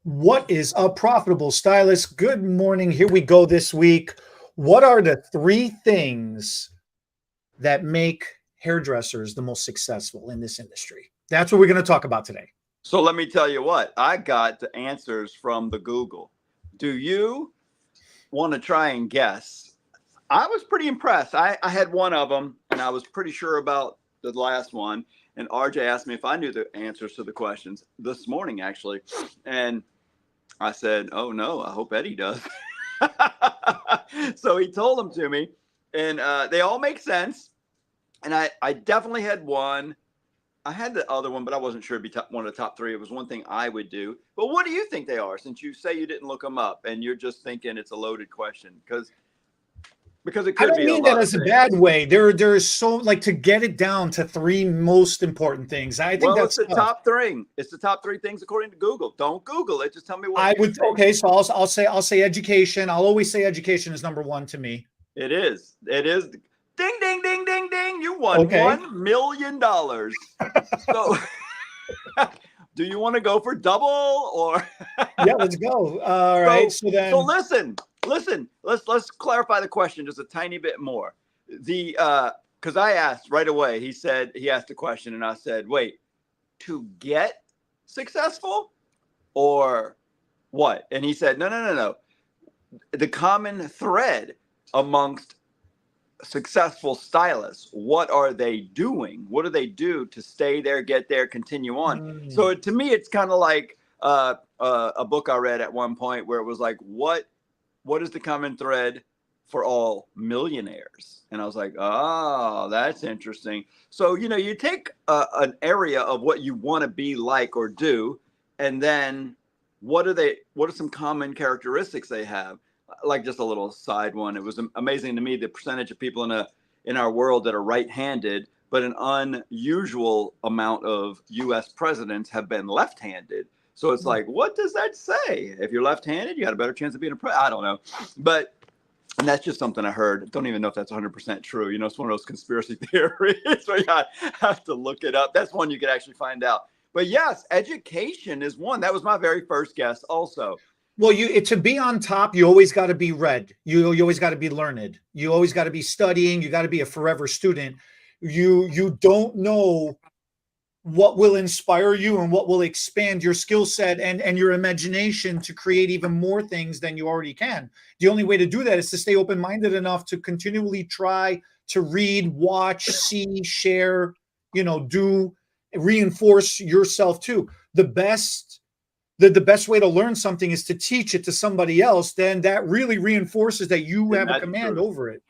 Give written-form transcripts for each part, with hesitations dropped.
What is a profitable stylist? Good morning. Here we go this week. What are the three things that make hairdressers the most successful in this industry? That's what we're going to talk about today. So let me tell you what, I got the answers from the Google. Do you want to try and guess? I was pretty impressed. I had one of them and I was pretty sure about the last one. And RJ asked me if I knew the answers to the questions this morning, actually. And I said, oh no, I hope Eddie does. So he told them to me and they all make sense. And I definitely had one. I had the other one, but I wasn't sure it'd be one of the top three. It was one thing I would do. But what do you think they are, since you say you didn't look them up and you're just thinking it's a loaded question? Because it I could don't be a mean that lot of as a things. bad way. There's so like to get it down to three most important things. I think Well, it's that's the tough. top three. It's the top three things according to Google. Don't Google it. Just tell me what I you would think. okay, so I'll say education. I'll always say education is number one to me. It is. It is. Ding, ding, ding, ding, ding. You won Okay. $1 million. So do you want to go for double or? Yeah, let's go. All right. So So so then listen. Let's clarify the question just a tiny bit more. The because I asked right away. He asked a question, and I said, "Wait, to get successful or what?" And he said, "No. The common thread amongst successful stylists. What are they doing? What do they do to stay there, get there, continue on?" mm, So to me, it's kind of like a book I read at one point where it was like, what is the common thread for all millionaires? And I was like, oh, that's interesting. So, you take an area of what you want to be like or do, and then what are some common characteristics they have? Like just a little side one. It was amazing to me the percentage of people in our world that are right-handed, but an unusual amount of U.S. presidents have been left-handed. So it's like, what does that say? If you're left-handed, you got a better chance of being a president. I don't know, but and that's just something I heard. Don't even know if that's 100% true. It's one of those conspiracy theories where you have to look it up. That's one you could actually find out. But yes, education is one. That was my very first guess also. well, to be on top, you always got to be read. You always got to be learned. You always got to be studying. You got to be a forever student. You don't know what will inspire you and what will expand your skill set and your imagination to create even more things than you already can. The only way to do that is to stay open-minded enough to continually try to read, watch, see, share, do reinforce yourself too. The best way to learn something is to teach it to somebody else. Then that really reinforces that you Isn't have a that the command truth? over it.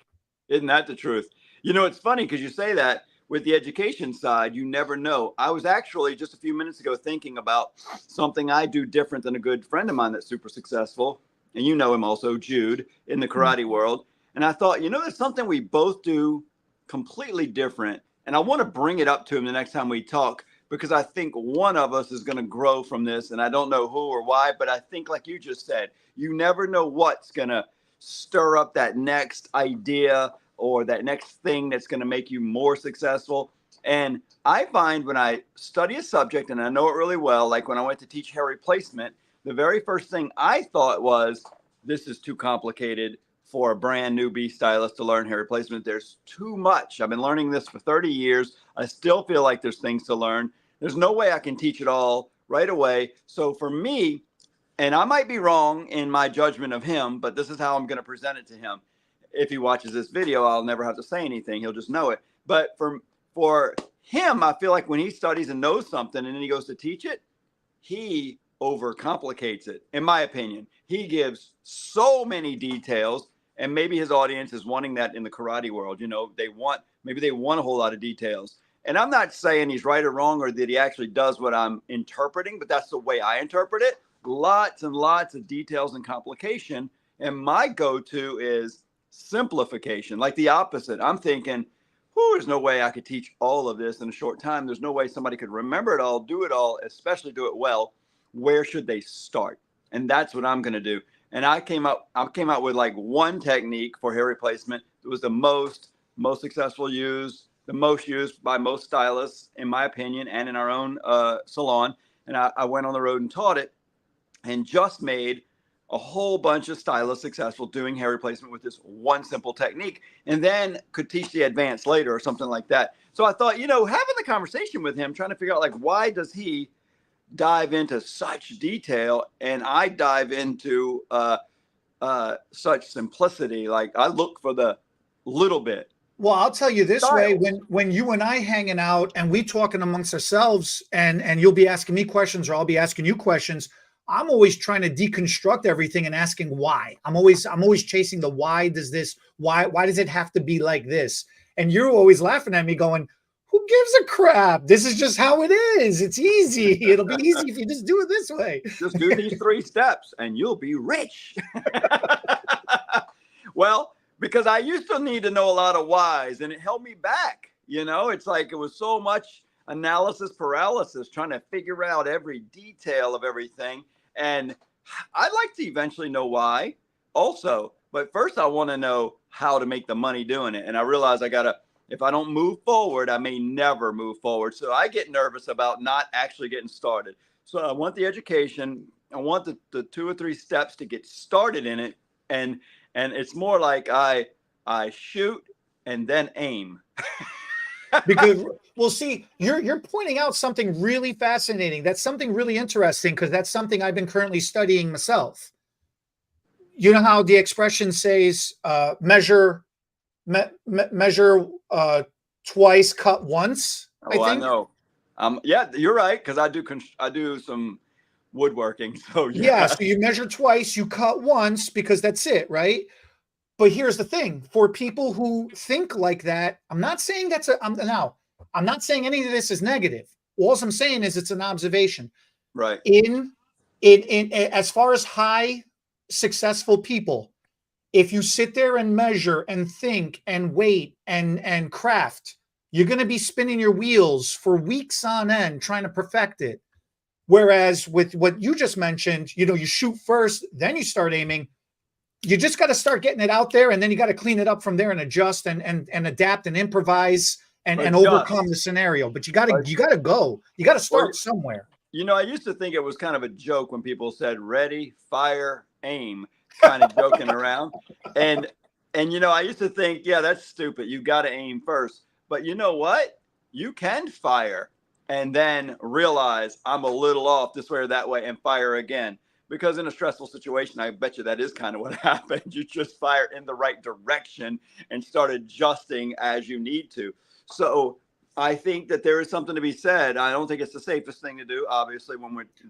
Isn't that the truth? It's funny because you say that with the education side, you never know. I was actually just a few minutes ago thinking about something I do different than a good friend of mine that's super successful. And you know him also, Jude, in the karate world. And I thought, there's something we both do completely different. And I want to bring it up to him the next time we talk because I think one of us is going to grow from this. And I don't know who or why, but I think, like you just said, you never know what's going to stir up that next idea or that next thing that's going to make you more successful. And I find when I study a subject and I know it really well, like when I went to teach hair replacement, the very first thing I thought was, this is too complicated for a brand newbie stylist to learn hair replacement. There's too much. I've been learning this for 30 years. I still feel like there's things to learn. There's no way I can teach it all right away. So for me, and I might be wrong in my judgment of him, but this is how I'm going to present it to him. If he watches this video, I'll never have to say anything. He'll just know it. But for him, I feel like when he studies and knows something and then he goes to teach it, he overcomplicates it, in my opinion. He gives so many details, and maybe his audience is wanting that in the karate world. Maybe they want a whole lot of details. And I'm not saying he's right or wrong or that he actually does what I'm interpreting, but that's the way I interpret it. Lots and lots of details and complication. And my go-to is simplification, like the opposite. I'm thinking, there's no way I could teach all of this in a short time. There's no way somebody could remember it all, do it all, especially do it well. Where should they start? And that's what I'm going to do. And I came out with like one technique for hair replacement. It was the most successful used, the most used by most stylists, in my opinion, and in our own salon. And I went on the road and taught it. and just made a whole bunch of stylists successful doing hair replacement with this one simple technique, and then could teach the advanced later or something like that. So I thought, having the conversation with him, trying to figure out like, why does he dive into such detail and I dive into such simplicity? Like, I look for the little bit. Well, I'll tell you this way, Styles. when you and I hanging out and we talking amongst ourselves, and you'll be asking me questions or I'll be asking you questions, I'm always trying to deconstruct everything and asking why. I'm always chasing the why does it have to be like this? And you're always laughing at me going, who gives a crap? This is just how it is. It's easy. It'll be easy if you just do it this way. Just do these 3 steps and you'll be rich. Well, because I used to need to know a lot of whys, and it held me back. It's like it was so much analysis paralysis, trying to figure out every detail of everything. And I'd like to eventually know why also, but first I want to know how to make the money doing it. And I realize if I don't move forward, I may never move forward. So I get nervous about not actually getting started. So I want the education. I want the 2 or 3 steps to get started in it. And it's more like I shoot and then aim. Because, well, see, you're pointing out something really fascinating. That's something really interesting, because that's something I've been currently studying myself. You know how the expression says, measure twice, cut once. I know. Yeah, you're right, because I do some woodworking. So yeah. So you measure twice, you cut once, because that's it, right? But here's the thing: for people who think like that, I'm not saying I'm not saying any of this is negative. All I'm saying is it's an observation. Right. In as far as high successful people, if you sit there and measure and think and wait and craft, you're going to be spinning your wheels for weeks on end trying to perfect it. Whereas with what you just mentioned, you shoot first, then you start aiming. You just got to start getting it out there, and then you got to clean it up from there and adjust and adapt and improvise and overcome the scenario. But you got to go. You got to start somewhere. I used to think it was kind of a joke when people said ready, fire, aim, kind of joking around. And I used to think, yeah, that's stupid. You got to aim first. But you know what? You can fire and then realize I'm a little off this way or that way and fire again. Because in a stressful situation, I bet you that is kind of what happened. You just fire in the right direction and start adjusting as you need to. So I think that there is something to be said. I don't think it's the safest thing to do, obviously,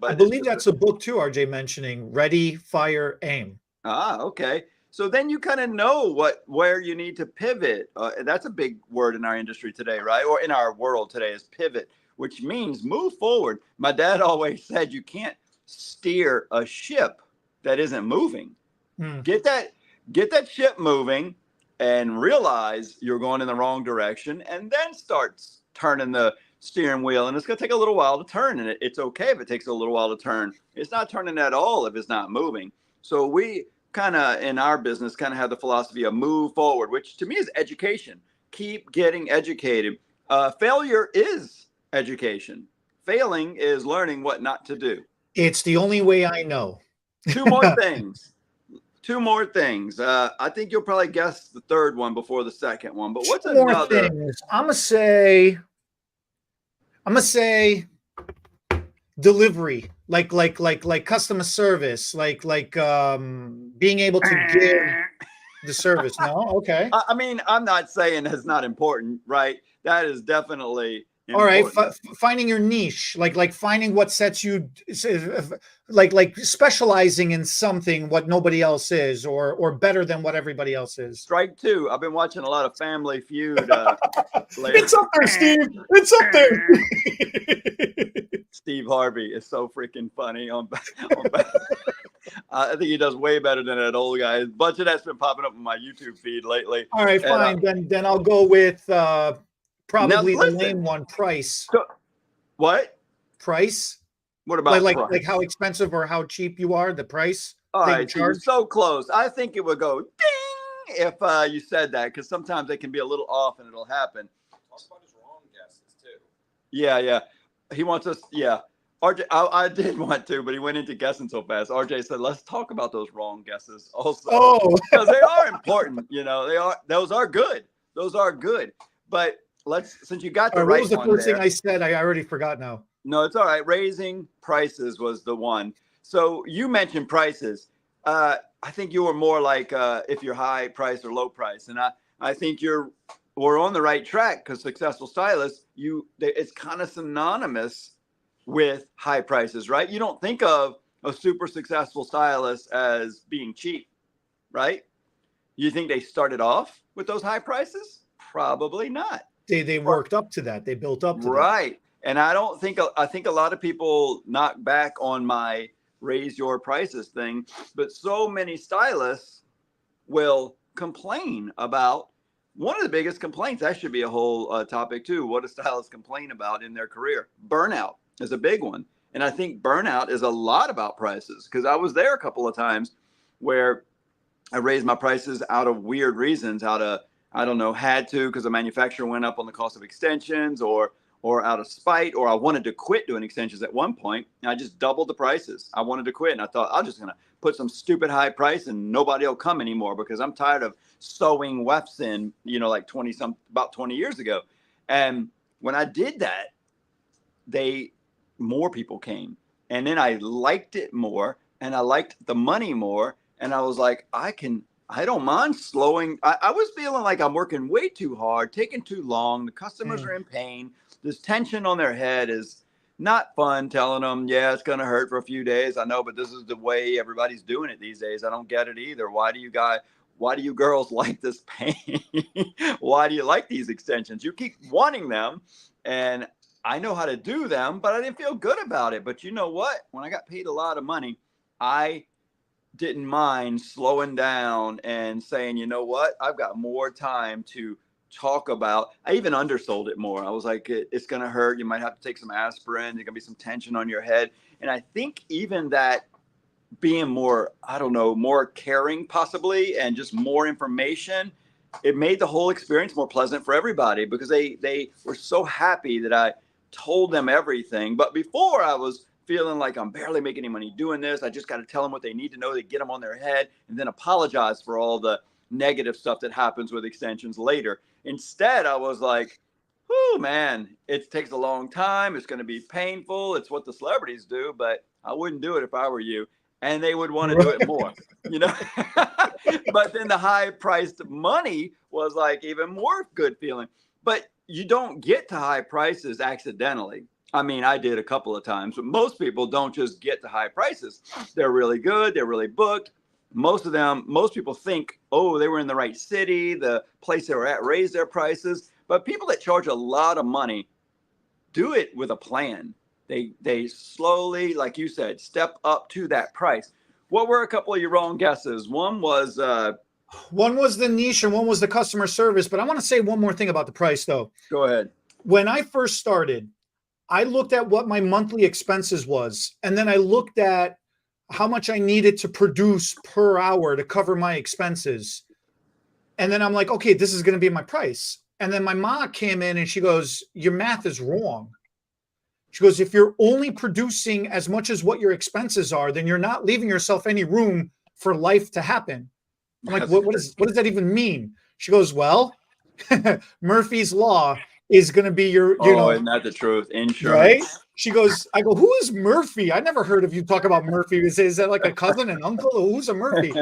but I believe that's a book too, RJ, mentioning ready, fire, aim. Okay. So then you kind of know where you need to pivot. That's a big word in our industry today, right? Or in our world today is pivot, which means move forward. My dad always said you can't steer a ship that isn't moving. Get that ship moving and realize you're going in the wrong direction, and then start turning the steering wheel. And it's going to take a little while to turn, and it's okay if it takes a little while to turn. It's not turning at all if it's not moving. So we kind of in our business kind of have the philosophy of move forward, which to me is education. Keep getting educated. Failure is education. Failing is learning what not to do. It's the only way I know. 2 more things. 2 more things. I think you'll probably guess the third one before the second one. But what's another? Things. I'm gonna say delivery, like customer service, like being able to give the service. No, okay. I mean, I'm not saying it's not important, right? That is definitely important. All right, finding your niche, like finding what sets you, like specializing in something what nobody else is, or better than what everybody else is. Strike 2. I've been watching a lot of Family Feud. It's up there, Steve. It's up there. Steve Harvey is so freaking funny. I think he does way better than that old guy. A bunch of that's been popping up on my YouTube feed lately. All right, fine. Then I'll go with probably the lame one, price. So, what? Price? What about like how expensive or how cheap you are? The price? All right, so you're so close. I think it would go ding if you said that, because sometimes they can be a little off and it'll happen. Talk about his wrong guesses too. Yeah. He wants us. Yeah. RJ, I did want to, but he went into guessing so fast. RJ said, let's talk about those wrong guesses also. Oh, Because they are important, those are good. Those are good. But since you got the what right was the one first there. thing I said? I already forgot now. No, it's all right. Raising prices was the one. So you mentioned prices. I think you were more like if you're high price or low price. And I think we're on the right track because successful stylists, it's kind of synonymous with high prices, right? You don't think of a super successful stylist as being cheap, right? You think they started off with those high prices? Probably not. They worked up to that. They built up to that. Right. And I think a lot of people knock back on my raise your prices thing, but so many stylists will complain about one of the biggest complaints. That should be a whole topic too. What do stylists complain about in their career? Burnout is a big one. And I think burnout is a lot about prices because I was there a couple of times where I raised my prices out of weird reasons, I don't know, had to because the manufacturer went up on the cost of extensions or out of spite, or I wanted to quit doing extensions at one point. And I just doubled the prices. I wanted to quit. And I thought, I'm just going to put some stupid high price and nobody will come anymore because I'm tired of sewing wefts in, like about 20 years ago. And when I did that, more people came. And then I liked it more and I liked the money more. And I was like, I don't mind slowing. I was feeling like I'm working way too hard, taking too long. The customers are in pain. This tension on their head is not fun, telling them, yeah, it's going to hurt for a few days. I know, but this is the way everybody's doing it these days. I don't get it either. Why do you girls like this pain? Why do you like these extensions? You keep wanting them and I know how to do them, but I didn't feel good about it. But you know what? When I got paid a lot of money, I didn't mind slowing down and saying, you know what, I've got more time to talk about. I even undersold it more. I was like, it's going to hurt. You might have to take some aspirin. There's going to be some tension on your head. And I think even that being more, I don't know, more caring possibly, and just more information, it made the whole experience more pleasant for everybody because they were so happy that I told them everything. But before I was feeling like I'm barely making any money doing this. I just got to tell them what they need to know to get them on their head and then apologize for all the negative stuff that happens with extensions later. Instead, I was like, oh man, it takes a long time. It's going to be painful. It's what the celebrities do, but I wouldn't do it if I were you. And they would want to do it more, But then the high priced money was like even more good feeling. But you don't get to high prices accidentally. I mean, I did a couple of times, but most people don't just get to high prices. They're really good. They're really booked. Most people think, oh, they were in the right city. The place they were at raised their prices. But people that charge a lot of money do it with a plan. They slowly, like you said, step up to that price. What were a couple of your wrong guesses? One was the niche and one was the customer service. But I want to say one more thing about the price, though. Go ahead. When I first started, I looked at what my monthly expenses was, and then I looked at how much I needed to produce per hour to cover my expenses. And then I'm like, okay, this is going to be my price. And then my mom came in and she goes, your math is wrong. She goes, if you're only producing as much as what your expenses are, then you're not leaving yourself any room for life to happen. I'm like, what does that even mean? She goes, well, Murphy's Law is going to be your, isn't that the truth? Insurance. Right? She goes, I go, who is Murphy? I never heard of you talk about Murphy. Is that like a cousin, an uncle? Who's a Murphy?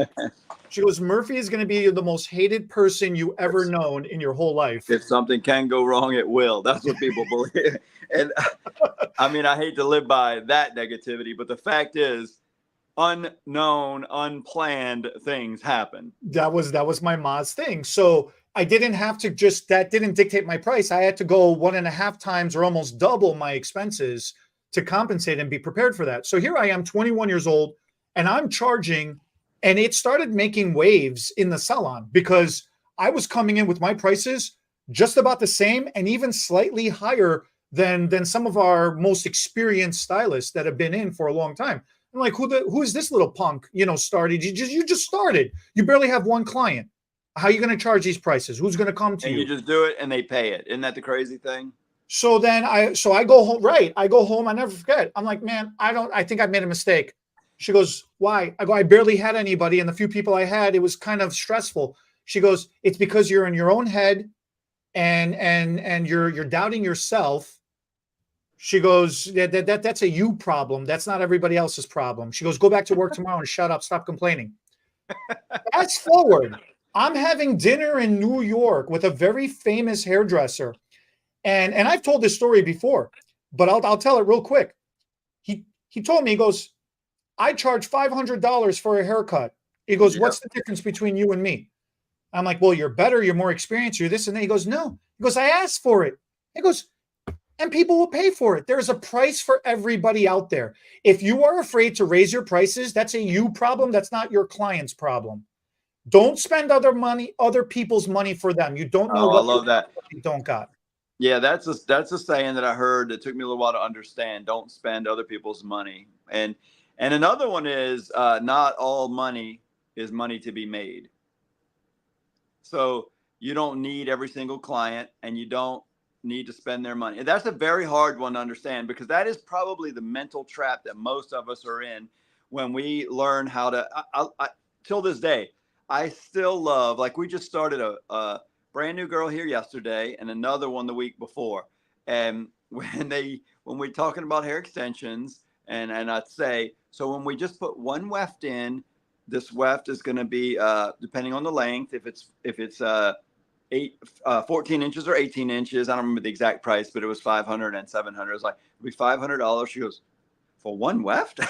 She goes, Murphy is going to be the most hated person you ever known in your whole life. If something can go wrong, it will. That's what people believe. And I mean, I hate to live by that negativity, but the fact is, unknown, unplanned things happen. That was my mom's thing. So I didn't have to that didn't dictate my price. I had to go 1.5 times or almost double my expenses to compensate and be prepared for that. So here I am, 21 years old, and I'm charging, and it started making waves in the salon because I was coming in with my prices just about the same and even slightly higher than some of our most experienced stylists that have been in for a long time. I'm like, who is this little punk, started? You just started. You barely have one client. How are you going to charge these prices? Who's going to come to you? And you just do it and they pay it. Isn't that the crazy thing? So then I go home, right? I go home, I never forget. I'm like, man, I think I made a mistake. She goes, why? I go, I barely had anybody, and the few people I had, it was kind of stressful. She goes, it's because you're in your own head and you're doubting yourself. She goes, that's a you problem. That's not everybody else's problem. She goes, go back to work tomorrow and shut up, stop complaining. Fast forward, I'm having dinner in New York with a very famous hairdresser. And I've told this story before, but I'll tell it real quick. He told me, he goes, I charge $500 for a haircut. He goes, Yep. what's the difference between you and me? I'm like, well, you're better, you're more experienced, you're this and that. He goes, no. He goes, I asked for it. He goes, and people will pay for it. There's a price for everybody out there. If you are afraid to raise your prices, that's a you problem. That's not your client's problem. Don't spend other people's money for them. You don't know Oh, I what love that. you don't got. Yeah, that's a saying that I heard that took me a little while to understand. Don't spend other people's money. And another one is not all money is money to be made. So you don't need every single client, and you don't need to spend their money. And that's a very hard one to understand, because that is probably the mental trap that most of us are in when we learn how to. Till this day, I still love, like, we just started a brand new girl here yesterday and another one the week before. And when we're talking about hair extensions, and I'd say, so when we just put one weft in, this weft is going to be depending on the length, if it's 14 inches or 18 inches. I don't remember the exact price, but it was 500 and 700. It was like, it'll be $500. She goes, for one weft?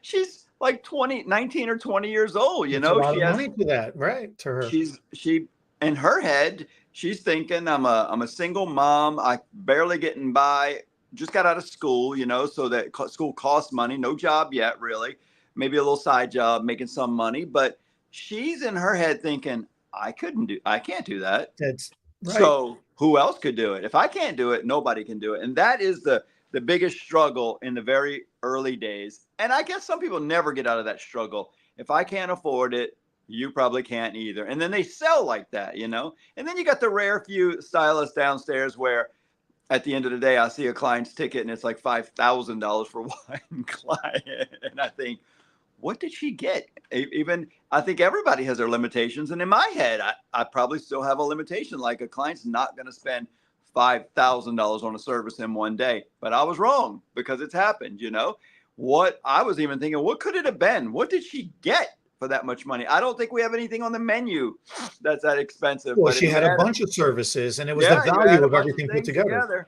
She's like 19 or 20 years old. It's a lot She of has, money to that, right? To her. she in her head, she's thinking, I'm a single mom. I barely getting by, just got out of school, so that school costs money, no job yet, really. Maybe a little side job, making some money, but she's in her head thinking, I can't do that. That's right. So who else could do it? If I can't do it, nobody can do it. And that is the biggest struggle in the very early days. And I guess some people never get out of that struggle. If I can't afford it, you probably can't either. And then they sell like that, And then you got the rare few stylists downstairs where at the end of the day, I see a client's ticket and it's like $5,000 for one client. And I think, what did she get? Even I think everybody has their limitations. And in my head, I probably still have a limitation. Like, a client's not going to spend $5,000 on a service in one day. But I was wrong, because it's happened, What I was even thinking, what could it have been? What did she get for that much money? I don't think we have anything on the menu that's that expensive. Well, But she if you had a had, bunch of services, and it was the yeah, you had value a of bunch of everything put things together. together.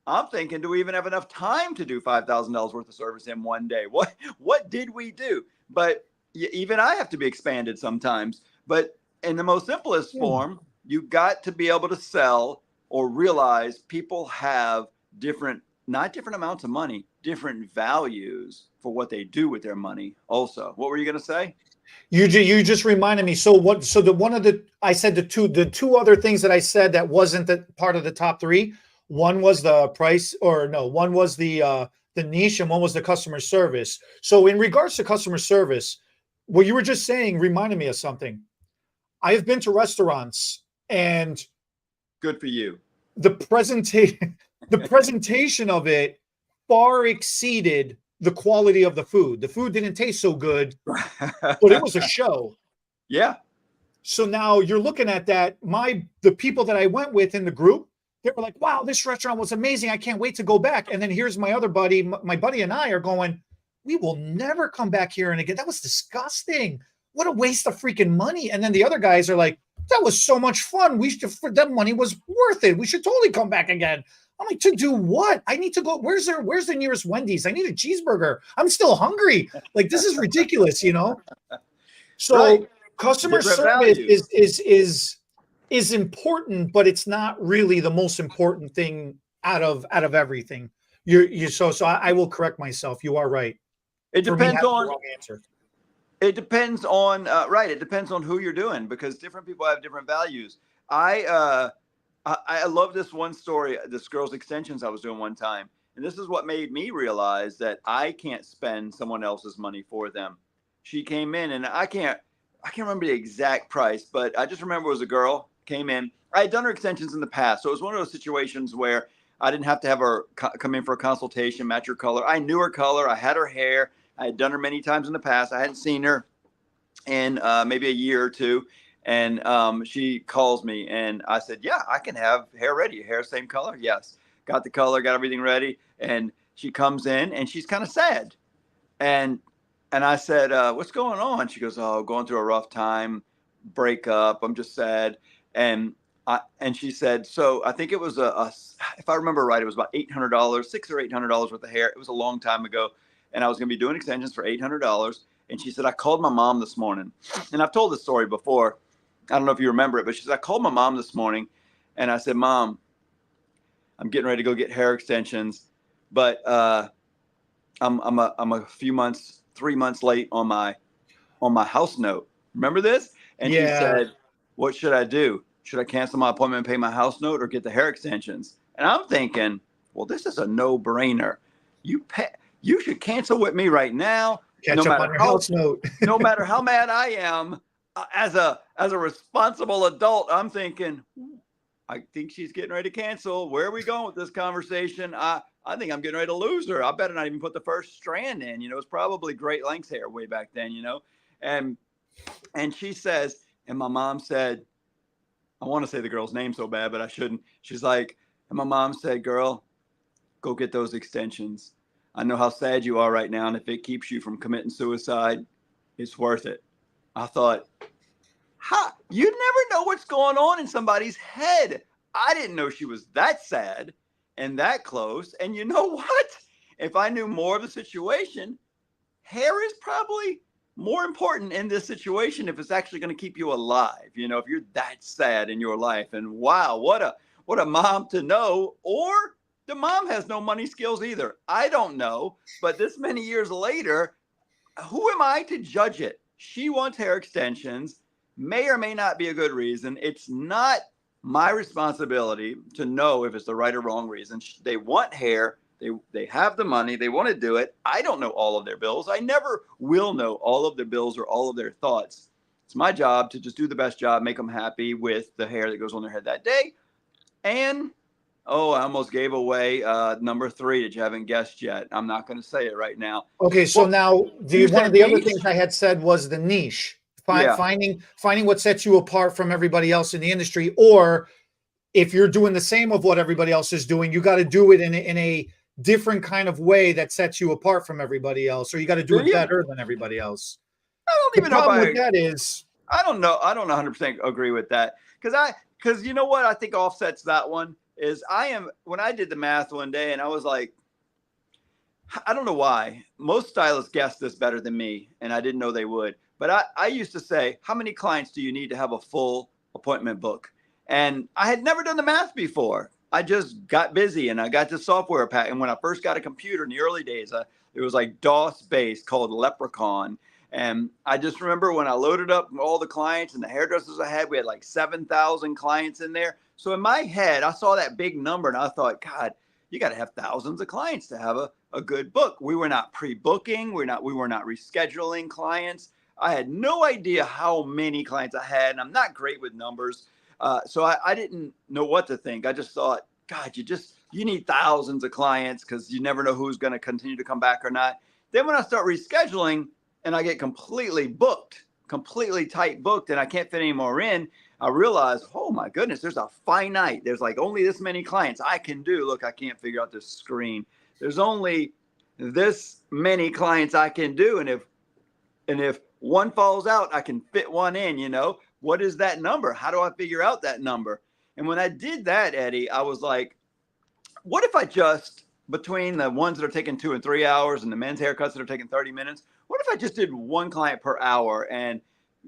I'm thinking, do we even have enough time to do $5,000 worth of service in one day? What did we do? But even I have to be expanded sometimes. But in the most simplest form, you got to be able to sell or realize people have not different amounts of money, different values for what they do with their money. Also, what were you going to say? You just reminded me. So I said the two other things that I said that wasn't the part of the top three. One was the price, or no, one was the niche, and one was the customer service. So in regards to customer service, what you were just saying reminded me of something. I have been to restaurants, and Good for you. the presentation of it far exceeded the quality of the food. The food didn't taste so good, but it was a show. Yeah. So now you're looking at that. The people that I went with in the group, they were like, wow, this restaurant was amazing. I can't wait to go back. And then here's my other buddy, my buddy and I are going, we will never come back here. And again, that was disgusting. What a waste of freaking money. And then the other guys are like, that was so much fun. That money was worth it. We should totally come back again. I'm like, to do what? I need to go. Where's the nearest Wendy's? I need a cheeseburger. I'm still hungry. Like, this is ridiculous, So right. Customer service is important, but it's not really the most important thing out of everything. So I will correct myself. You are right. It depends on wrong answer. It depends on right. It depends on who you're doing, because different people have different values. I love this one story, this girl's extensions I was doing one time. And this is what made me realize that I can't spend someone else's money for them. She came in, and I can't remember the exact price, but I just remember it was a girl, came in. I had done her extensions in the past. So it was one of those situations where I didn't have to have her come in for a consultation, match her color. I knew her color. I had her hair. I had done her many times in the past. I hadn't seen her in maybe a year or two. And she calls me and I said, yeah, I can have hair ready. Hair same color? Yes. Got the color, got everything ready. And she comes in and she's kind of sad. And I said, what's going on? She goes, oh, going through a rough time, breakup. I'm just sad. And she said, so I think it was if I remember right, it was about $800, $600 or $800 worth of hair. It was a long time ago. And I was going to be doing extensions for $800. And she said, I called my mom this morning. And I've told this story before. I don't know if you remember it, but she said, I called my mom this morning and I said, Mom, I'm getting ready to go get hair extensions, but I'm a few months, 3 months late on my house note. Remember this? And she said, what should I do? Should I cancel my appointment and pay my house note or get the hair extensions? And I'm thinking, well, this is a no-brainer. You should cancel with me right now. Catch up on your house note. No matter how mad I am, as a responsible adult, I'm thinking, I think she's getting ready to cancel. Where are we going with this conversation? I think I'm getting ready to lose her. I better not even put the first strand in. You know, it's probably Great Lengths hair way back then, you know. And she says, and my mom said, I want to say the girl's name so bad, but I shouldn't. She's like, and my mom said, girl, go get those extensions. I know how sad you are right now. And if it keeps you from committing suicide, it's worth it. I thought, you never know what's going on in somebody's head. I didn't know she was that sad and that close. And you know what? If I knew more of the situation, hair is probably more important in this situation if it's actually going to keep you alive. You know, if you're that sad in your life. And wow, what a mom to know. Or the mom has no money skills either. I don't know. But this many years later, who am I to judge it? She wants hair extensions. May or may not be a good reason. It's not my responsibility to know if it's the right or wrong reason. They want hair. They have the money. They want to do it. I don't know all of their bills. I never will know all of their bills or all of their thoughts. It's my job to just do the best job, make them happy with the hair that goes on their head that day. And, I almost gave away number 3 that you haven't guessed yet. I'm not going to say it right now. Okay, so now one of the other things I had said was the niche. Finding what sets you apart from everybody else in the industry, or if you're doing the same of what everybody else is doing, you got to do it in a different kind of way that sets you apart from everybody else, or you got to do it better than everybody else. I don't even know what that is. I don't know. I don't 100% agree with that because you know what I think offsets that one is when I did the math one day and I was like, I don't know why most stylists guessed this better than me, and I didn't know they would. But I used to say, how many clients do you need to have a full appointment book? And I had never done the math before. I just got busy and I got the software pack. And when I first got a computer in the early days, it was like DOS based called Leprechaun. And I just remember when I loaded up all the clients and the hairdressers I had, we had like 7,000 clients in there. So in my head, I saw that big number and I thought, God, you got to have thousands of clients to have a good book. We were not pre-booking. We were not rescheduling clients. I had no idea how many clients I had, and I'm not great with numbers. So I didn't know what to think. I just thought, God, you need thousands of clients because you never know who's going to continue to come back or not. Then when I start rescheduling and I get completely tight booked, and I can't fit any more in, I realize, oh my goodness, there's like only this many clients I can do. Look, I can't figure out this screen. There's only this many clients I can do. And if one falls out, I can fit one in, you know. What is that number? How do I figure out that number? And when I did that, Eddie, I was like, what if I just, between the ones that are taking 2 and 3 hours and the men's haircuts that are taking 30 minutes, what if I just did one client per hour? And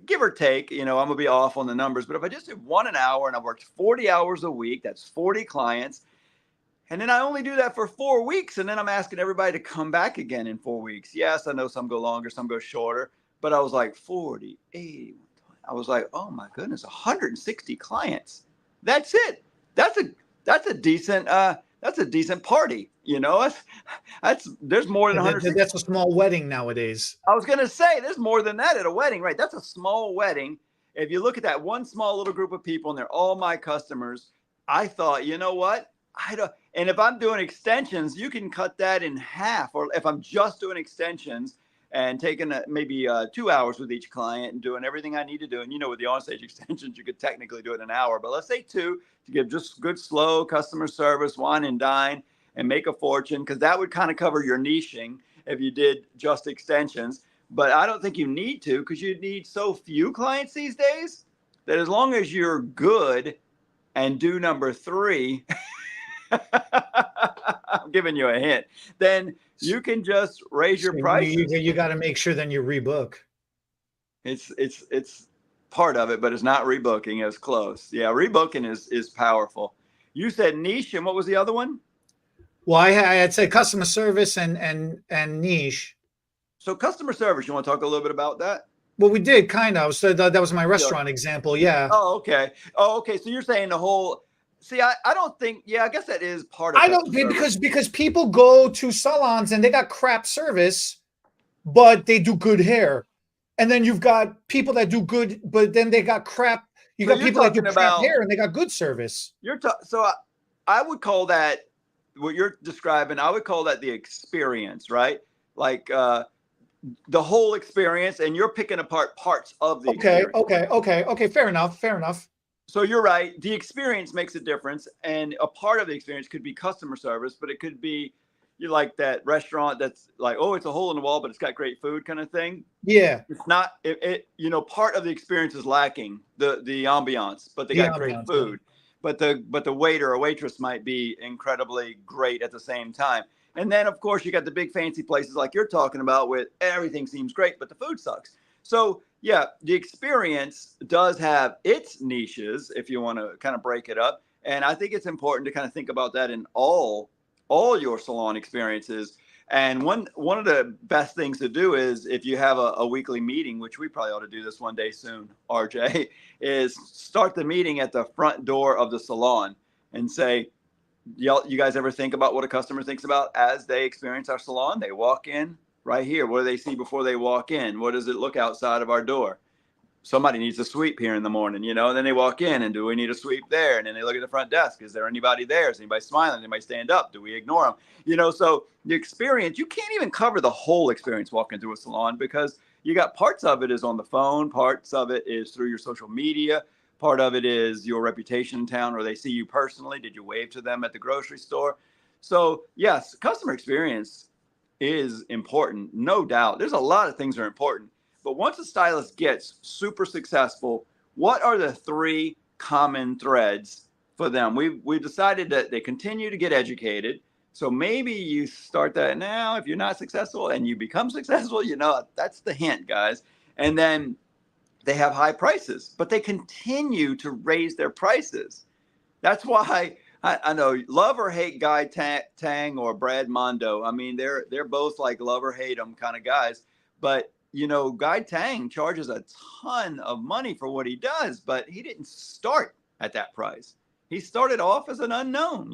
give or take, you know, I'm going to be off on the numbers, but if I just did one an hour and I worked 40 hours a week, that's 40 clients. And then I only do that for 4 weeks. And then I'm asking everybody to come back again in 4 weeks. Yes, I know some go longer, some go shorter. But I was like 40, 80. I was like, oh my goodness, 160 clients. That's it. That's a decent party. You know, there's more than 160. That's a small wedding nowadays. I was going to say there's more than that at a wedding, right? That's a small wedding. if you look at that one small little group of people and they're all my customers, I thought, you know what? And if I'm doing extensions, you can cut that in half. Or if I'm just doing extensions and taking maybe 2 hours with each client and doing everything I need to do. And with the onstage extensions, you could technically do it in an hour, but let's say 2 to give just good, slow customer service, wine and dine, and make a fortune, because that would kind of cover your niching if you did just extensions. But I don't think you need to, because you need so few clients these days that as long as you're good and do number 3, I'm giving you a hint, then you can just raise your prices. You got to make sure then you rebook. It's part of it, but it's not rebooking. It's close. Yeah, rebooking is powerful. You said niche, and what was the other one? Well, I had said customer service and niche. So customer service, you want to talk a little bit about that? Well, we did kind of. So that was my restaurant example. Yeah. Oh, okay. So you're saying the whole. See, I don't think. Yeah, I guess that is part of. I don't, because people go to salons and they got crap service, but they do good hair, and then you've got people that do good, but then they got crap. You got people that do crap hair and they got good service. So I would call that what you're describing. I would call that the experience, right? Like the whole experience, and you're picking apart parts of the experience. Okay. Fair enough. So you're right. The experience makes a difference, and a part of the experience could be customer service, but it could be you like that restaurant that's like, oh, it's a hole in the wall, but it's got great food kind of thing. Yeah. It's not. Part of the experience is lacking the ambiance, but they got great food. But the waiter or waitress might be incredibly great at the same time. And then, of course, you got the big fancy places like you're talking about with everything seems great, but the food sucks. So, yeah, the experience does have its niches if you want to kind of break it up. And I think it's important to kind of think about that in all your salon experiences. And one of the best things to do is if you have a weekly meeting, which we probably ought to do this one day soon, RJ, is start the meeting at the front door of the salon and say, you guys ever think about what a customer thinks about as they experience our salon? They walk in right here. What do they see before they walk in? What does it look outside of our door? Somebody needs a sweep here in the morning, and then they walk in and do we need a sweep there? And then they look at the front desk. Is there anybody there? Is anybody smiling? Anybody stand up? Do we ignore them? So the experience, you can't even cover the whole experience walking through a salon, because you got parts of it is on the phone. Parts of it is through your social media. Part of it is your reputation in town, or they see you personally. Did you wave to them at the grocery store? So yes, customer experience is important, no doubt. There's a lot of things that are important. But once a stylist gets super successful, what are the 3 common threads for them? We decided that they continue to get educated. So maybe you start that now. If you're not successful and you become successful, that's the hint, guys. And then they have high prices, but they continue to raise their prices. That's why I know, love or hate Guy Tang or Brad Mondo. I mean, they're both like love or hate them kind of guys. But Guy Tang charges a ton of money for what he does, but he didn't start at that price. He started off as an unknown,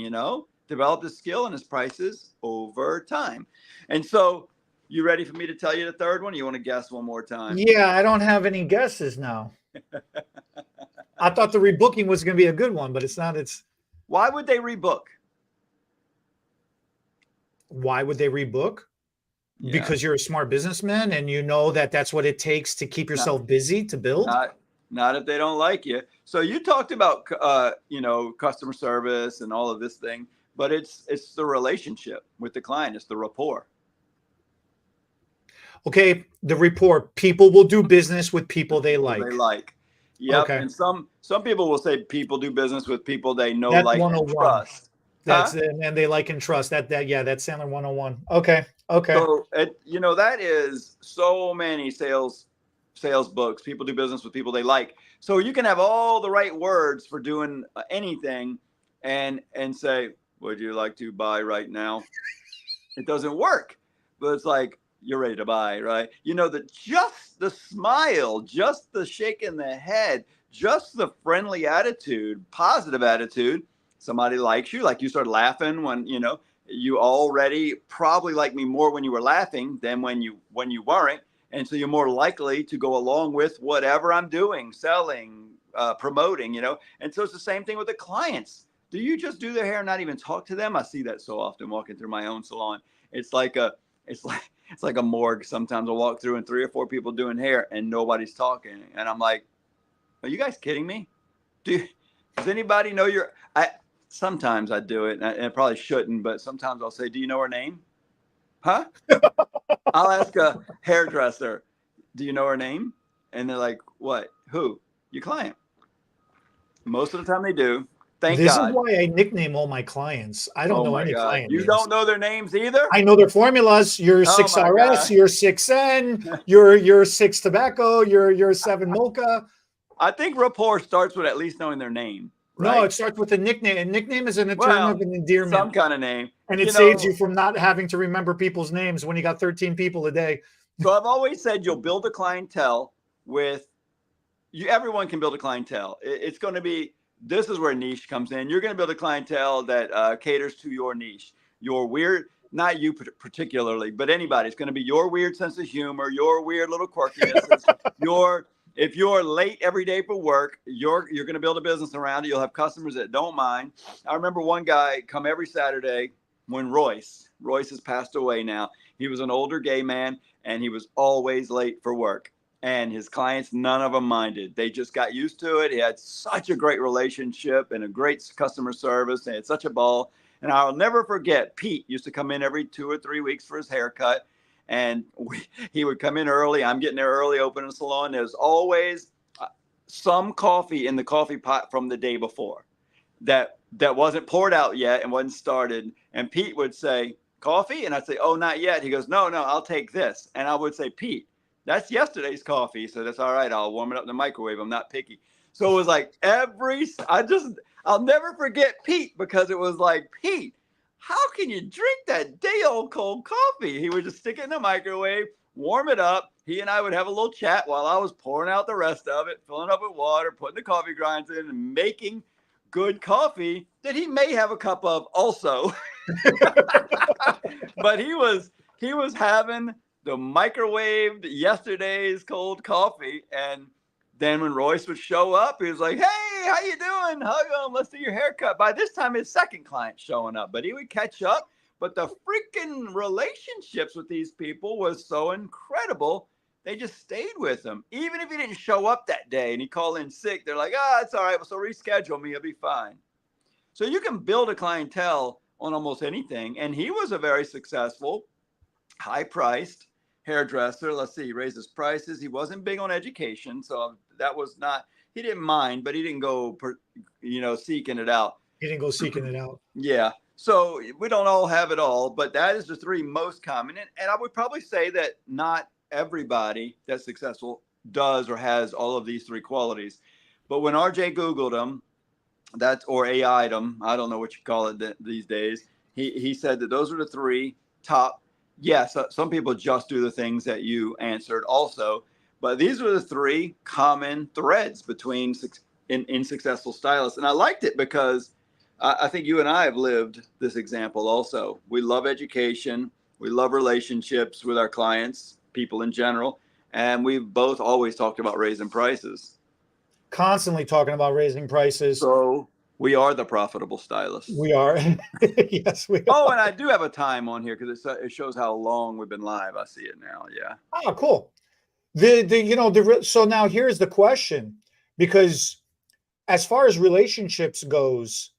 developed his skill and his prices over time. And so, you ready for me to tell you the third one? Or you want to guess one more time? Yeah, I don't have any guesses now. I thought the rebooking was going to be a good one, but it's not. Why would they rebook? Why would they rebook? Yeah. Because you're a smart businessman and you know that that's what it takes to keep yourself busy to build. Not if they don't like you. So you talked about customer service and all of this thing, but it's the relationship with the client. It's the rapport. Okay, the rapport. People will do business with people they like. Yep. Okay. And some people will say people do business with people they know, like, and trust. That's it, and they like and trust. That's Sandler 101. Okay. So that is so many sales books. People do business with people they like. So you can have all the right words for doing anything, and say, "Would you like to buy right now?" It doesn't work, but it's like, you're ready to buy, right? Just the smile, just the shaking the head, just the friendly attitude, positive attitude. Somebody likes you, like you started laughing when, you already probably like me more when you were laughing than when you weren't. And so you're more likely to go along with whatever I'm doing, selling, promoting, And so it's the same thing with the clients. Do you just do their hair and not even talk to them? I see that so often walking through my own salon. It's like a morgue. Sometimes I walk through and 3 or 4 people doing hair and nobody's talking. And I'm like, are you guys kidding me? Does anybody know sometimes I do it, and I probably shouldn't, but sometimes I'll say, do you know her name? Huh? I'll ask a hairdresser, do you know her name? And they're like, what? Who? Your client. Most of the time they do. Thank This is God. why I nickname all my clients. I don't Oh know my any God. client You names. don't know their names either? I know their formulas. You're Oh my 6RS, God. you're 6N, you're 6 tobacco, you're 7 mocha. I think rapport starts with at least knowing their name, right? No, it starts with a nickname. A nickname is a term of an endearment. Some kind of name. And it saves you from not having to remember people's names when you got 13 people a day. So I've always said you'll build a clientele with you. Everyone can build a clientele. It's going to be, this is where niche comes in. You're going to build a clientele that caters to your niche, your weird, not you particularly, but anybody. It's going to be your weird sense of humor, your weird little quirkiness, if you're late every day for work, you're going to build a business around it. You'll have customers that don't mind. I remember one guy come every Saturday when Royce has passed away now. He was an older gay man and he was always late for work. And his clients, none of them minded. They just got used to it. He had such a great relationship and a great customer service. They had such a ball. And I'll never forget, Pete used to come in every 2 or 3 weeks for his haircut. And he would come in early. I'm getting there early, opening the salon. There's always some coffee in the coffee pot from the day before that wasn't poured out yet and wasn't started. And Pete would say, coffee? And I'd say, oh, not yet. He goes, no, I'll take this. And I would say, Pete, that's yesterday's coffee. So that's all right. I'll warm it up in the microwave. I'm not picky. So it was like I'll never forget Pete, because it was like, Pete, how can you drink that day old cold coffee? He would just stick it in the microwave, warm it up. He and I would have a little chat while I was pouring out the rest of it, filling up with water, putting the coffee grinds in, and making good coffee that he may have a cup of also. But he was having the microwaved yesterday's cold coffee. And then when Royce would show up, he was like, hey, how you doing? Hug him. Let's do your haircut. By this time, his second client showing up, but he would catch up. But the freaking relationships with these people was so incredible. They just stayed with him. Even if he didn't show up that day and he called in sick, they're like, it's all right. Well, so reschedule me. It'll be fine. So you can build a clientele on almost anything. And he was a very successful, high-priced hairdresser. Let's see, he raised his prices. He wasn't big on education. So that was not, he didn't mind, but he didn't go, seeking it out. He didn't go seeking it out. Yeah. So we don't all have it all, but that is the 3 most common. And I would probably say that not everybody that's successful does or has all of these 3 qualities. But when RJ Googled them, or AI'd them, I don't know what you call it these days, he said that those are the 3 top. Yes, some people just do the things that you answered also, but these are the 3 common threads between in successful stylists. And I liked it because I think you and I have lived this example also. We love education. We love relationships with our clients, people in general. And we've both always talked about raising prices. Constantly talking about raising prices. So we are the profitable stylists. We are. Yes, we are. Oh, and I do have a time on here because it shows how long we've been live. I see it now. Yeah. Oh, cool. So now here's the question, because as far as relationships goes,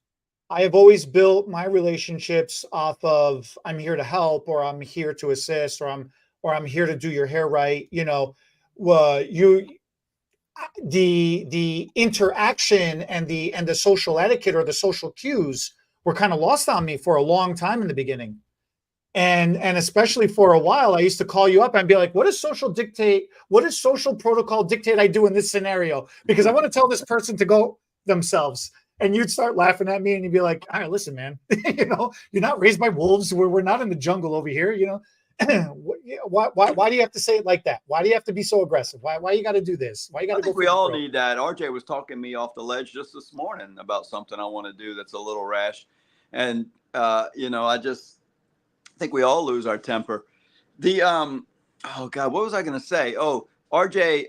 I have always built my relationships off of, I'm here to help, or I'm here to assist, or I'm here to do your hair right. The interaction and the social etiquette or the social cues were kind of lost on me for a long time in the beginning. And especially for a while, I used to call you up and be like, what does social protocol dictate I do in this scenario? Because I want to tell this person to go themselves. And you'd start laughing at me and you'd be like, all right, listen, man, you're not raised by wolves. We're not in the jungle over here. Why do you have to say it like that? Why do you have to be so aggressive? Why you got to do this? Why you got to go? We all need that. RJ was talking me off the ledge just this morning about something I want to do that's a little rash. And, I just think we all lose our temper. Oh God, what was I going to say? Oh, RJ,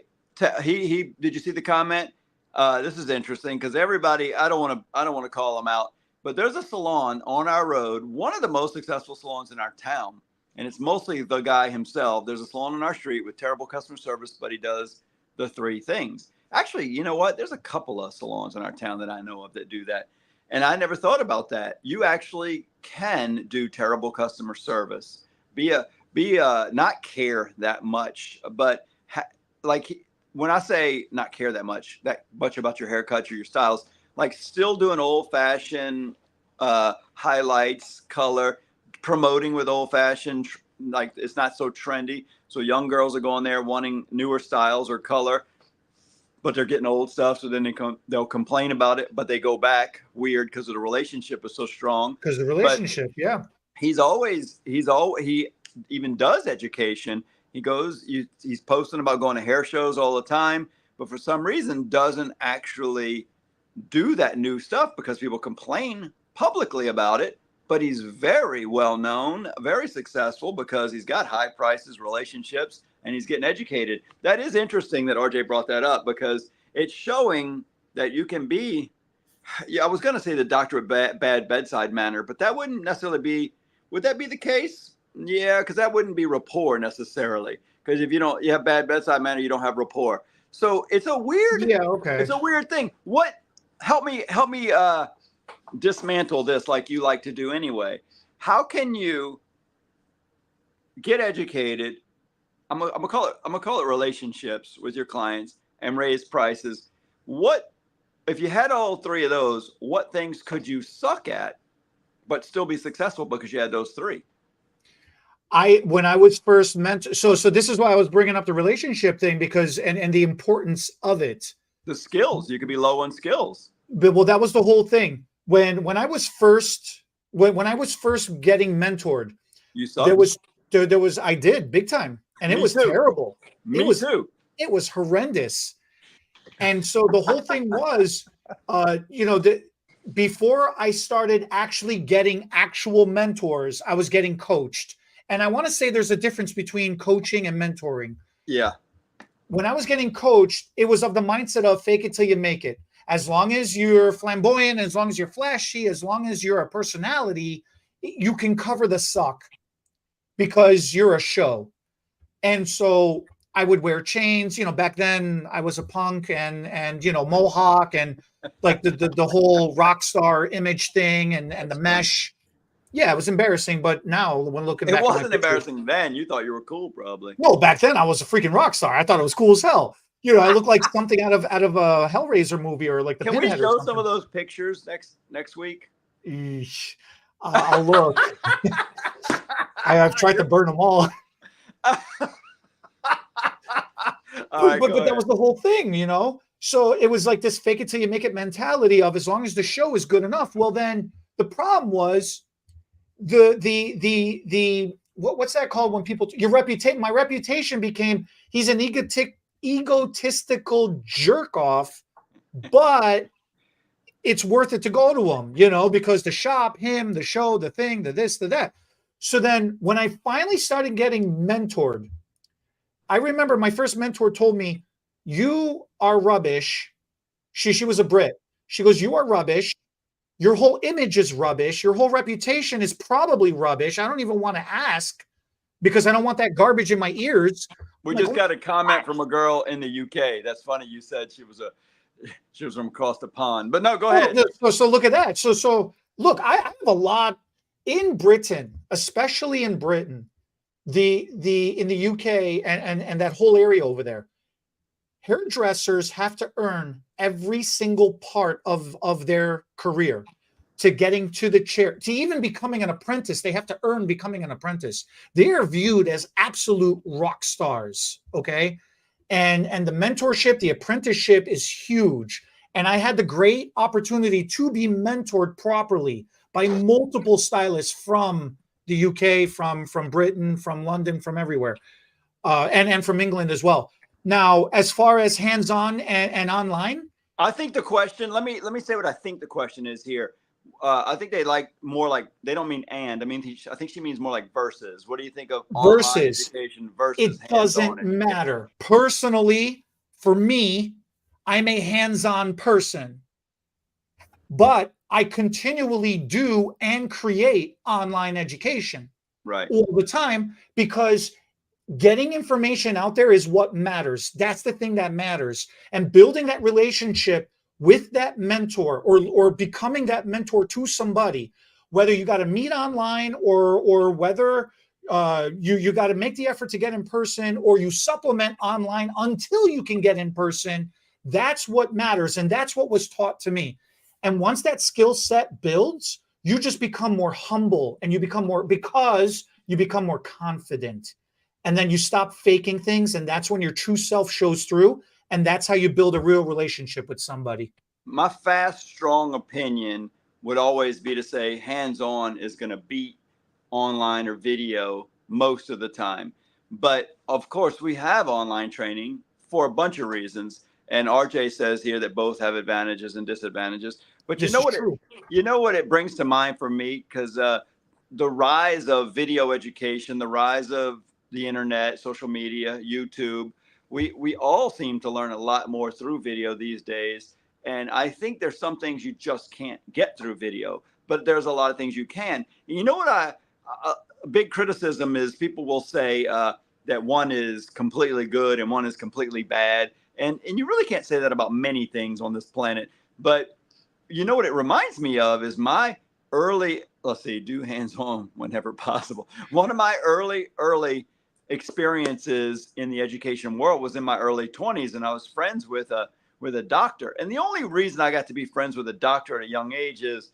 he did you see the comment? This is interesting because everybody, I don't want to call them out, but there's a salon on our road, one of the most successful salons in our town, and it's mostly the guy himself. There's a salon on our street with terrible customer service, but he does the three things. Actually, you know what? There's a couple of salons in our town that I know of that do that. And I never thought about that. You actually can do terrible customer service. Be a not care that much, but like when I say not care that much about your haircuts or your styles, like still doing old fashioned highlights, color, promoting with old fashioned, like it's not so trendy. So young girls are going there wanting newer styles or color, but they're getting old stuff. So then they'll complain about it, but they go back weird because the relationship is so strong. Because the But relationship, yeah. he even does education. He's posting about going to hair shows all the time, but for some reason doesn't actually do that new stuff because people complain publicly about it. But he's very well known, very successful because he's got high prices, relationships, and he's getting educated. That is interesting that RJ brought that up because it's showing that you can be, yeah, I was going to say the doctor of bad bedside manner, but that wouldn't necessarily be, would that be the case? Yeah, because that wouldn't be rapport necessarily. Because if you have bad bedside manner, you don't have rapport. So it's a weird, Yeah, okay. it's a weird thing. Help me dismantle this like you like to do anyway. How can you get educated? I'm gonna call it relationships with your clients and raise prices. What if you had all three of those? What things could you suck at, but still be successful because you had those three? When I was first mentored, so this is why I was bringing up the relationship thing because and the importance of it. The skills, you could be low on skills. But well, that was the whole thing. When I was first when I was first getting mentored, You sucked. there was I did big time, and it was terrible. Me too. It was horrendous. And so the whole thing was, before I started actually getting actual mentors, I was getting coached. And I want to say there's a difference between coaching and mentoring. Yeah. When I was getting coached, it was of the mindset of fake it till you make it. As long as you're flamboyant, as long as you're flashy, as long as you're a personality, you can cover the suck because you're a show. And so I would wear chains. Back then I was a punk and mohawk and like the whole rock star image thing and the mesh. Yeah, it was embarrassing, but now when looking back, it wasn't embarrassing then. You thought you were cool, probably. No, back then I was a freaking rock star. I thought it was cool as hell. I look like something out of a Hellraiser movie or like the. Can we show some of those pictures next week? Eesh. I'll look. I've tried to burn them all. But that was the whole thing, So it was like this fake it till you make it mentality of as long as the show is good enough. Well, then the problem was what's that called when people your reputation? My reputation became he's an egotistical jerk off, but it's worth it to go to him, because the shop, him, the show, the thing, the this, the that. So then when I finally started getting mentored, I remember my first mentor told me, you are rubbish. She was a Brit. She goes, you are rubbish. Your whole image is rubbish. Your whole reputation is probably rubbish. I don't even want to ask because I don't want that garbage in my ears. We just got a comment from a girl in the UK. That's funny. You said she was from across the pond, but no, go ahead. So look at that. So look, I have a lot in Britain, especially in Britain, in the UK and that whole area over there. Hairdressers have to earn every single part of their career to getting to the chair, to even becoming an apprentice. They have to earn becoming an apprentice. They are viewed as absolute rock stars. Okay. And the mentorship, the apprenticeship is huge. And I had the great opportunity to be mentored properly by multiple stylists from the UK, from Britain, from London, from everywhere, and from England as well. Now, as far as hands-on and online, I think the question. Let me say what I think the question is here. I think they like more like, they don't mean and. I mean, I think she means more like versus. What do you think of online Versus, education versus it hands-on doesn't education? matter. Personally, for me, I'm a hands-on person, but I continually do and create online education Right. all the time because getting information out there is what matters. That's the thing that matters. And building that relationship with that mentor, or becoming that mentor to somebody, whether you got to meet online, or whether you got to make the effort to get in person, or you supplement online until you can get in person. That's what matters. And that's what was taught to me. And once that skill set builds, you just become more humble, and you become more, because you become more confident, and then you stop faking things, and that's when your true self shows through, and that's how you build a real relationship with somebody. My fast, strong opinion would always be to say hands-on is going to beat online or video most of the time. But of course, we have online training for a bunch of reasons. And RJ says here that both have advantages and disadvantages. But This is true. you know what it brings to mind for me? Because the rise of video education, the rise of the internet, social media, YouTube, we all seem to learn a lot more through video these days. And I think there's some things you just can't get through video, but there's a lot of things you can. And you know what a big criticism is, people will say that one is completely good and one is completely bad. And you really can't say that about many things on this planet. But you know what it reminds me of is my early, let's see, do hands-on whenever possible. One of my early experiences in the education world was in my early 20s, and I was friends with a doctor. And the only reason I got to be friends with a doctor at a young age is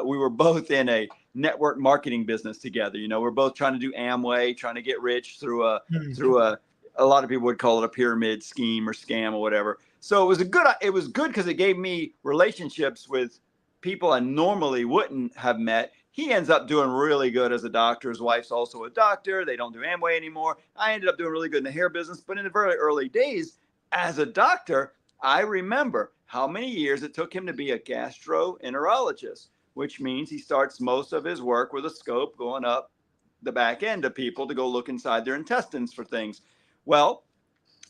we were both in a network marketing business together. You know, we're both trying to do Amway, trying to get rich through a lot of people would call it a pyramid scheme or scam or whatever. So it was good because it gave me relationships with people I normally wouldn't have met. He ends up doing really good as a doctor. His wife's also a doctor. They don't do Amway anymore. I ended up doing really good in the hair business. But in the very early days as a doctor, I remember how many years it took him to be a gastroenterologist, which means he starts most of his work with a scope going up the back end of people to go look inside their intestines for things. Well,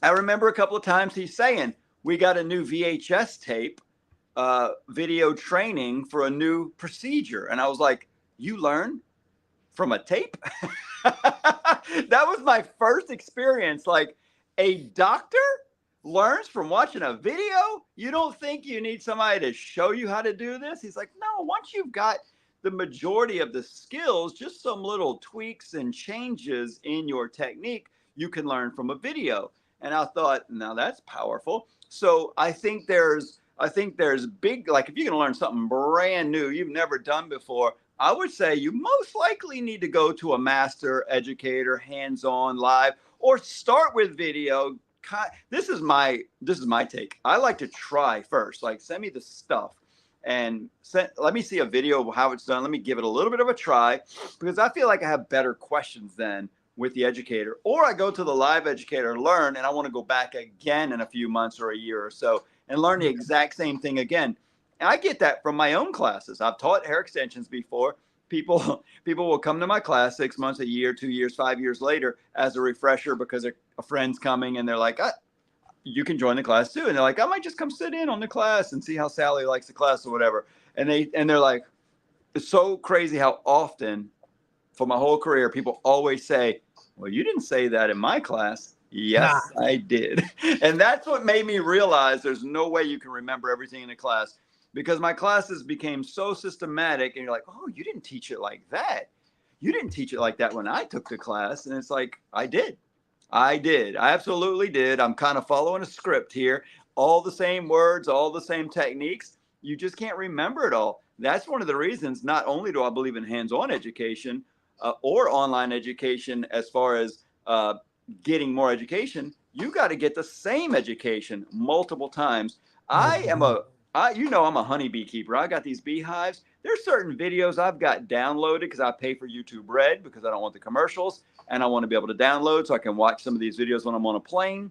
I remember a couple of times he's saying, we got a new VHS tape, video training for a new procedure. And I was like, you learn from a tape? That was my first experience. Like, a doctor learns from watching a video? You don't think you need somebody to show you how to do this? He's like, no, once you've got the majority of the skills, just some little tweaks and changes in your technique, you can learn from a video. And I thought, now that's powerful. So I think there's big, like if you're going to learn something brand new you've never done before, I would say you most likely need to go to a master educator, hands-on, live, or start with video. This is my take. I like to try first. Like, send me the stuff and let me see a video of how it's done. Let me give it a little bit of a try, because I feel like I have better questions then with the educator. Or I go to the live educator, learn, and I want to go back again in a few months or a year or so and learn the exact same thing again. And I get that from my own classes. I've taught hair extensions before. People will come to my class 6 months, a year, 2 years, 5 years later as a refresher because a friend's coming, and they're like, you can join the class too. And they're like, I might just come sit in on the class and see how Sally likes the class or whatever. And they're like, it's so crazy how often for my whole career, people always say, well, you didn't say that in my class. Yes, I did. And that's what made me realize there's no way you can remember everything in a class, because my classes became so systematic, and you're like, oh, you didn't teach it like that. You didn't teach it like that when I took the class. And it's like, I did. I absolutely did. I'm kind of following a script here. All the same words, all the same techniques. You just can't remember it all. That's one of the reasons, not only do I believe in hands-on education or online education, as far as getting more education, you got to get the same education multiple times. I'm a honeybee keeper. I got these beehives. There's certain videos I've got downloaded because I pay for YouTube Red because I don't want the commercials, and I want to be able to download so I can watch some of these videos when I'm on a plane.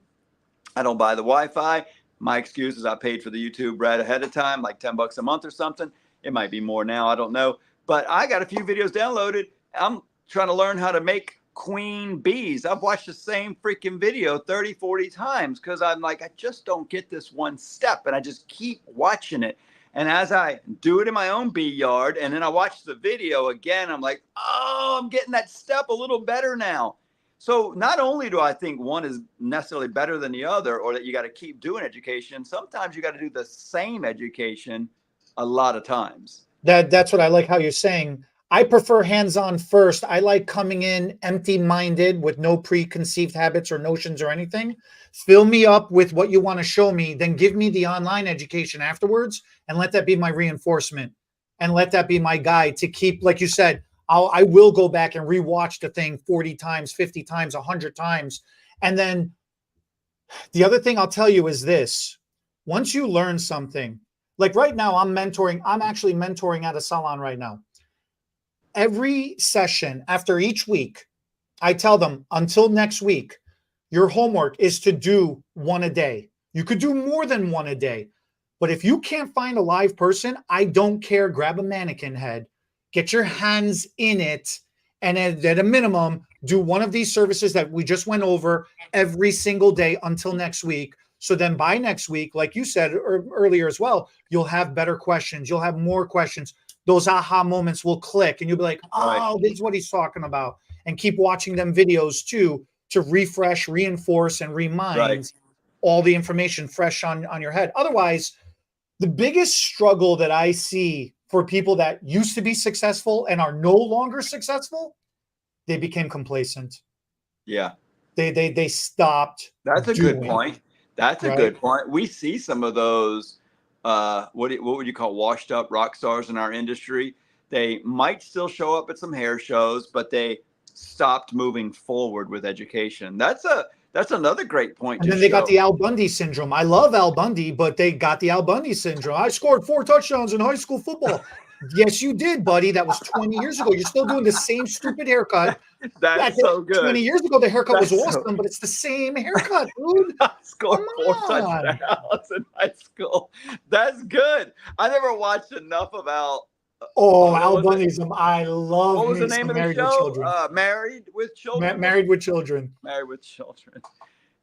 I don't buy the Wi-Fi. My excuse is I paid for the YouTube Red ahead of time, like $10 a month or something. It might be more now. I don't know. But I got a few videos downloaded. I'm trying to learn how to make queen bees. I've watched the same freaking video 30, 40 times because I'm like, I just don't get this one step. And I just keep watching it. And as I do it in my own bee yard, and then I watch the video again, I'm like, oh, I'm getting that step a little better now. So not only do I think one is necessarily better than the other, or that you got to keep doing education, sometimes you got to do the same education a lot of times. That's what I like how you're saying. I prefer hands-on first. I like coming in empty-minded with no preconceived habits or notions or anything. Fill me up with what you want to show me, then give me the online education afterwards, and let that be my reinforcement, and let that be my guide to keep, like you said, I will go back and rewatch the thing 40 times, 50 times, 100 times. And then the other thing I'll tell you is this. Once you learn something, like right now, I'm actually mentoring at a salon right now. Every session after each week, I tell them until next week, your homework is to do one a day. You could do more than one a day. But if you can't find a live person, I don't care. Grab a mannequin head, get your hands in it, and at a minimum, do one of these services that we just went over every single day until next week. So then by next week, like you said earlier as well, you'll have better questions. You'll have more questions. Those aha moments will click and you'll be like, oh, this is what he's talking about. And keep watching them videos too to refresh, reinforce, and remind all the information fresh on your head. Otherwise, the biggest struggle that I see for people that used to be successful and are no longer successful, they became complacent. Yeah. They stopped. That's a good point. That's a good point. We see some of those, what would you call washed up rock stars in our industry? They might still show up at some hair shows, but they stopped moving forward with education. That's another great point. And then they got the Al Bundy syndrome. I love Al Bundy, but they got the Al Bundy syndrome. I scored 4 touchdowns in high school football. Yes, you did, buddy. That was 20 years ago. You're still doing the same stupid haircut. That's so good. 20 years ago, the haircut was awesome, but it's the same haircut, dude. I scored 4 touchdowns in high school. That's good. I never watched enough about. Al Bundy's. I love. What was the name of the show? Married with Children. Married with Children. Married with Children.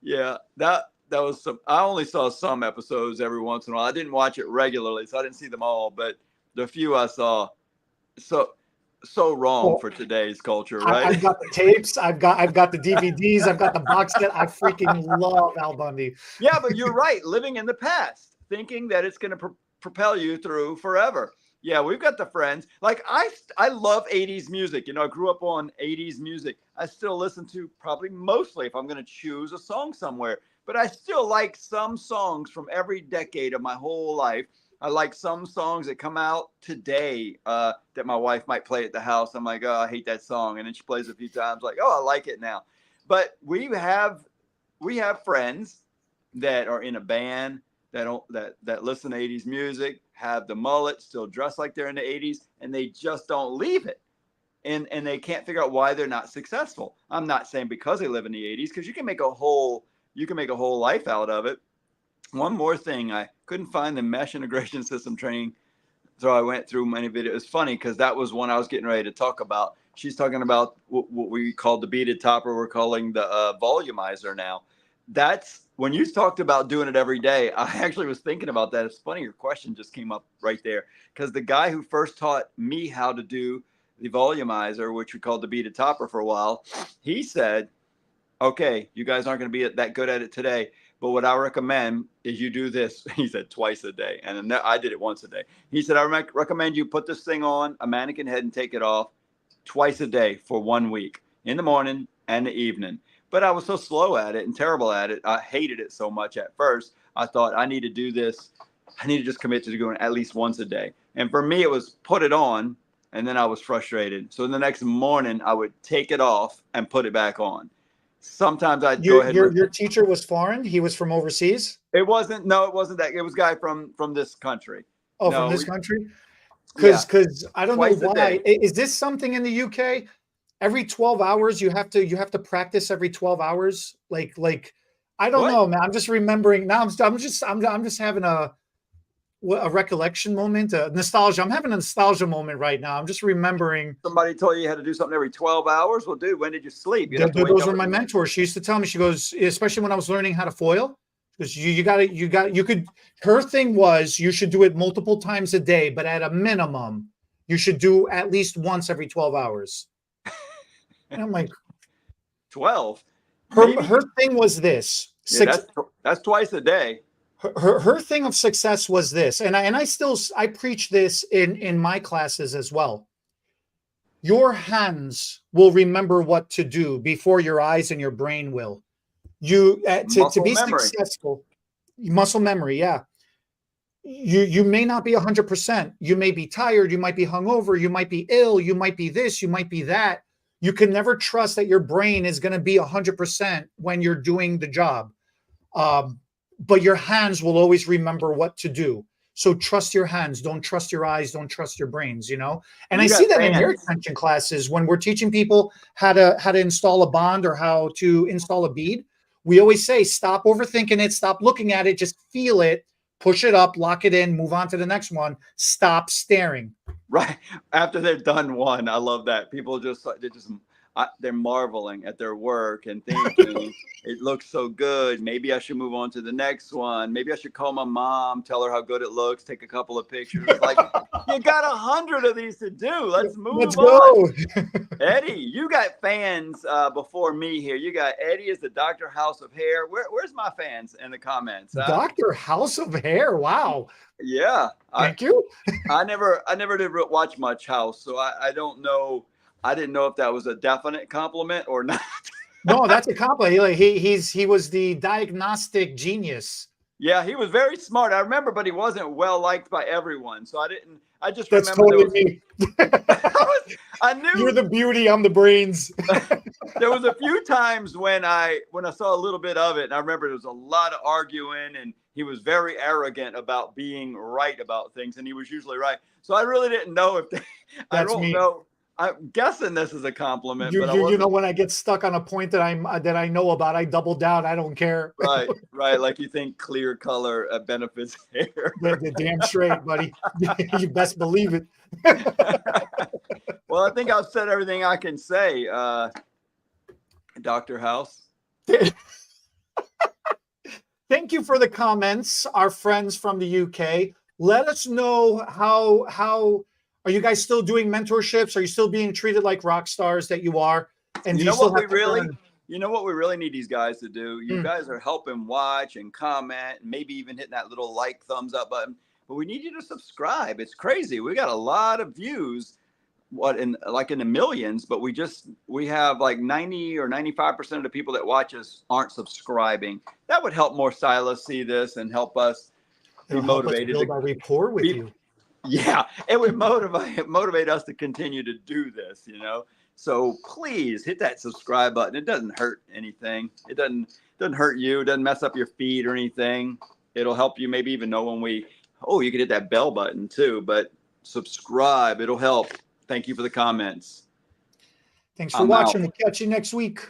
Yeah, that was some. I only saw some episodes every once in a while. I didn't watch it regularly, so I didn't see them all. But the few I saw, so wrong for today's culture, right? I've got the tapes. I've got the DVDs. I've got the box set. I freaking love Al Bundy. Yeah, but you're right. Living in the past, thinking that it's going to propel you through forever. Yeah, we've got the friends. Like I love 80s music. You know, I grew up on 80s music. I still listen to probably mostly if I'm going to choose a song somewhere. But I still like some songs from every decade of my whole life. I like some songs that come out today that my wife might play at the house. I'm like, oh, I hate that song. And then she plays it a few times like, oh, I like it now. But we have friends that are in a band that listen to 80s music, have the mullet, still dress like they're in the 80s, and they just don't leave it. And they can't figure out why they're not successful. I'm not saying because they live in the 80s, because you can make a whole life out of it. One more thing, I couldn't find the mesh integration system training, so I went through many videos. It's funny because that was one I was getting ready to talk about. She's talking about what we called the beaded topper. We're calling the volumizer now. That's when you talked about doing it every day. I actually was thinking about that. It's funny. Your question just came up right there because the guy who first taught me how to do the volumizer, which we called the beaded topper for a while, he said, okay, you guys aren't going to be that good at it today, but what I recommend is you do this. He said twice a day. And then I did it once a day. He said, I recommend you put this thing on a mannequin head and take it off twice a day for 1 week, in the morning and the evening. But I was so slow at it and terrible at it. I hated it so much at first. I thought I need to do this. I need to just commit to doing it at least once a day. And for me, it was put it on and then I was frustrated. So the next morning I would take it off and put it back on. Sometimes I'd go ahead. Your teacher was foreign? He was from overseas? It wasn't that. It was a guy from this country. Oh, no, from this country? Because I don't know why. Is this something in the UK? Every 12 hours you have to practice every 12 hours. Like I don't know, man. I'm just remembering now. I'm just having a a recollection moment, a nostalgia. I'm having a nostalgia moment right now. I'm just remembering. Somebody told you you had to do something every 12 hours. Well, dude, when did you sleep? You have to wake Those up were my mentors. She used to tell me, she goes, especially when I was learning how to foil, because her thing was you should do it multiple times a day, but at a minimum, you should do at least once every 12 hours. And I'm like, 12. her thing was this. Yeah, that's twice a day. Her thing of success was this, and I preach this in my classes as well. Your hands will remember what to do before your eyes and your brain will. To be successful, muscle memory, yeah. You may not be 100%. You may be tired. You might be hungover. You might be ill. You might be this. You might be that. You can never trust that your brain is going to be 100% when you're doing the job. But your hands will always remember what to do. So trust your hands. Don't trust your eyes. Don't trust your brains, you know? And I see that in hair extension classes when we're teaching people how to install a bond or how to install a bead. We always say, stop overthinking it. Stop looking at it. Just feel it. Push it up, lock it in, move on to the next one. Stop staring. Right. After they've done one. I love that. People they're marveling at their work and thinking, it looks so good. Maybe I should move on to the next one. Maybe I should call my mom, tell her how good it looks, take a couple of pictures. Like, you got 100 of these to do. Let's go. Eddie, you got fans before me here. You got Eddie is the Dr. House of Hair. Where's my fans in the comments? Dr. House of Hair. Wow. Yeah. Thank you. I never did watch much House, so I don't know. I didn't know if that was a definite compliment or not. No, that's a compliment. He was the diagnostic genius. Yeah, he was very smart. I remember, but he wasn't well liked by everyone. So I just that's remember totally me. I knew you're the beauty, I'm the brains. There was a few times when I saw a little bit of it, and I remember there was a lot of arguing, and he was very arrogant about being right about things, and he was usually right. So I really didn't know if I don't know. I'm guessing this is a compliment, but you know, when I get stuck on a point that I know about, I double down. I don't care. Right. Like you think clear color benefits hair. The damn straight, buddy. You best believe it. Well, I think I've said everything I can say, Dr. House. Thank you for the comments, our friends from the UK. Let us know how. Are you guys still doing mentorships? Are you still being treated like rock stars that you are? And you know what we really need these guys to do? You guys are helping watch and comment, and maybe even hitting that little thumbs up button. But we need you to subscribe. It's crazy. We got a lot of views, in the millions, but we have like 90 or 95% of the people that watch us aren't subscribing. That would help more stylists see this and help us be motivated. Build our rapport with you. Yeah, it would motivate us to continue to do this, you know. So please hit that subscribe button. It doesn't hurt anything. It doesn't hurt you. It doesn't mess up your feed or anything. It'll help you maybe even know when you can hit that bell button too, but subscribe. It'll help. Thank you for the comments. Thanks for watching. We'll catch you next week.